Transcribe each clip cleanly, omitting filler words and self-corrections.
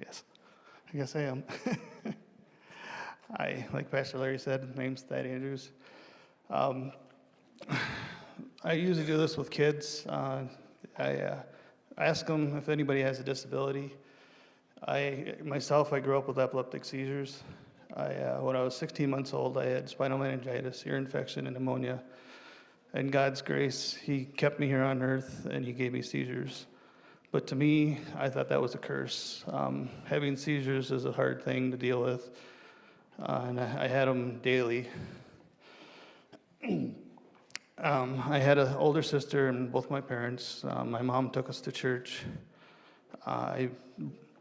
I guess I am. Hi, like Pastor Larry said, my name's Thad Andrews. Um, I usually do this with kids. I ask them if anybody has a disability. I grew up with epileptic seizures. When I was 16 months old, I had spinal meningitis, ear infection, and pneumonia. And God's grace, He kept me here on earth, and He gave me seizures. But to me, I thought that was a curse. Having seizures is a hard thing to deal with, and I had them daily. I had an older sister and both my parents. My mom took us to church. I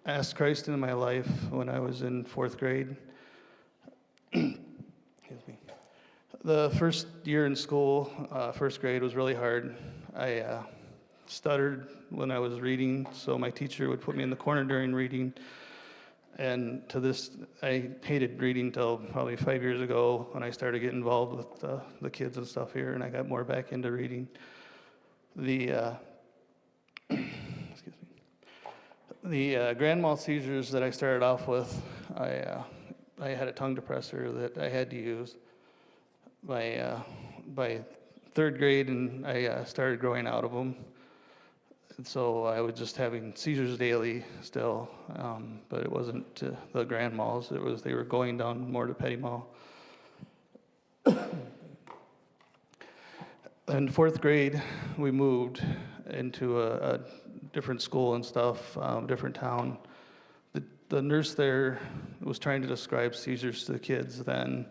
asked Christ into my life when I was in fourth grade. Excuse me. The first year in school, first grade, was really hard. I stuttered when I was reading, so my teacher would put me in the corner during reading. And I hated reading till probably 5 years ago when I started getting involved with the kids and stuff here, and I got more back into reading. The grand mal seizures that I started off with, I had a tongue depressor that I had to use. By third grade, and I started growing out of them. And so I was just having seizures daily still, but it wasn't the grand mals. They were going down more to petit mal. In fourth grade, we moved into a different school and stuff, different town. The nurse there was trying to describe seizures to the kids then,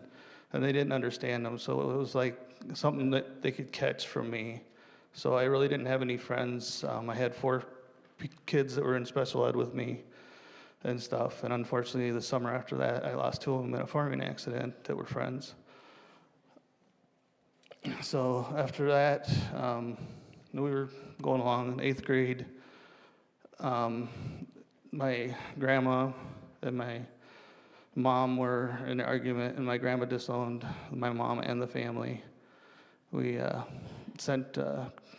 and they didn't understand them, so it was like something that they could catch from me. So I really didn't have any friends. I had 4 kids that were in special ed with me and stuff, and unfortunately the summer after that, I lost 2 of them in a farming accident that were friends. So after that, we were going along in 8th grade. My grandma and my mom were in an argument, and my grandma disowned my mom and the family. We sent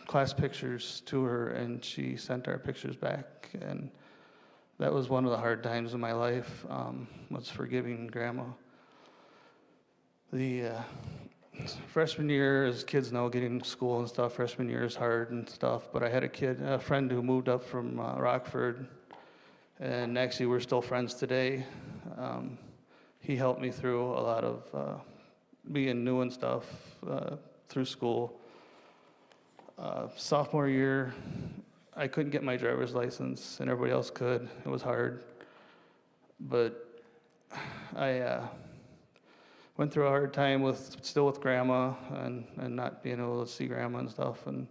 class pictures to her, and she sent our pictures back, and that was one of the hard times in my life, was forgiving grandma. The freshman year, as kids know, getting to school and stuff, freshman year is hard and stuff, but I had a friend who moved up from Rockford, and actually we're still friends today. He helped me through a lot of being new and stuff through school. Sophomore year, I couldn't get my driver's license, and everybody else could. It was hard, but I went through a hard time still with grandma and not being able to see grandma and stuff, and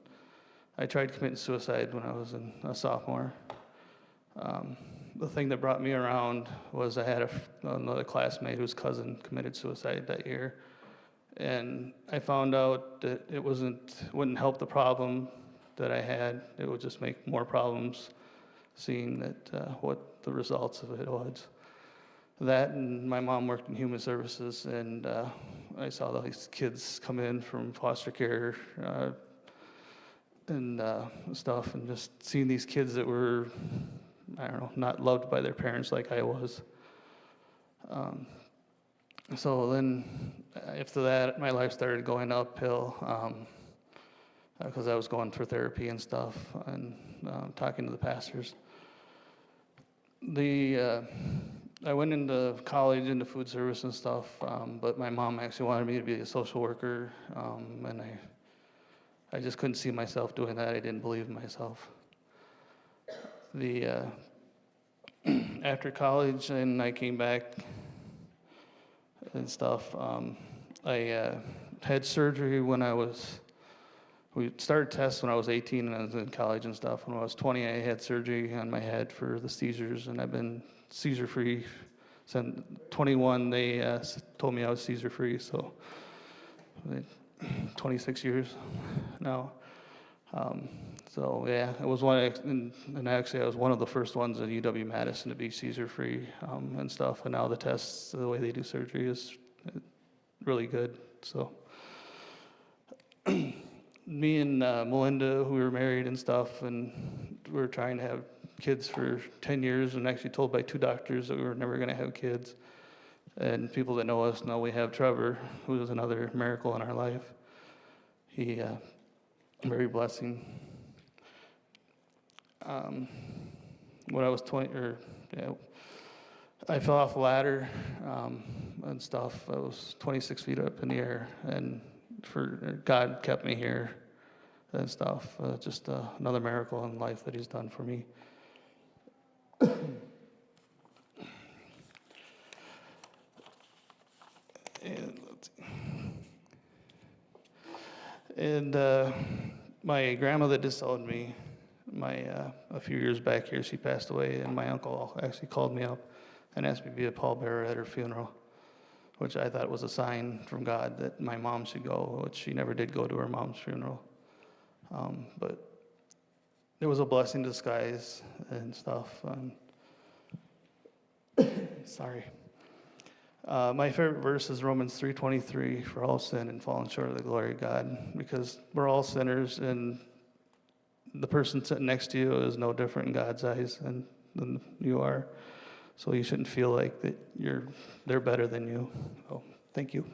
I tried committing suicide when I was a sophomore. The thing that brought me around was I had another classmate whose cousin committed suicide that year. And I found out that it wouldn't help the problem that I had. It would just make more problems, seeing that what the results of it was. That, and my mom worked in human services, and I saw all these kids come in from foster care and stuff, and just seeing these kids that were, I don't know, not loved by their parents like I was. So then, after that, my life started going uphill because I was going for therapy and stuff and talking to the pastors. I went into college, into food service and stuff, but my mom actually wanted me to be a social worker, and I just couldn't see myself doing that. I didn't believe in myself. After college, and I came back and stuff. I had surgery we started tests when I was 18 and I was in college and stuff. When I was 20, I had surgery on my head for the seizures, and I've been seizure-free since 21. They told me I was seizure-free, so 26 years now. So yeah, it was and actually I was one of the first ones at UW-Madison to be seizure-free and stuff. And now the tests, the way they do surgery, is really good. So me and Melinda, who we were married and stuff, and we were trying to have kids for 10 years and actually told by 2 doctors that we were never going to have kids. And people that know us know we have Trevor, who is another miracle in our life. He, very blessing. When I was 20, I fell off a ladder and stuff. I was 26 feet up in the air, and God kept me here and stuff. Just another miracle in life that He's done for me. And my grandmother disowned me. A few years back here, she passed away, and my uncle actually called me up and asked me to be a pallbearer at her funeral, which I thought was a sign from God that my mom should go, which she never did go to her mom's funeral. But it was a blessing in disguise and stuff. Sorry. My favorite verse is Romans 3:23, for all sin and fallen short of the glory of God, because we're all sinners, and the person sitting next to you is no different in God's eyes than you are. So you shouldn't feel like that they're better than you. So thank you.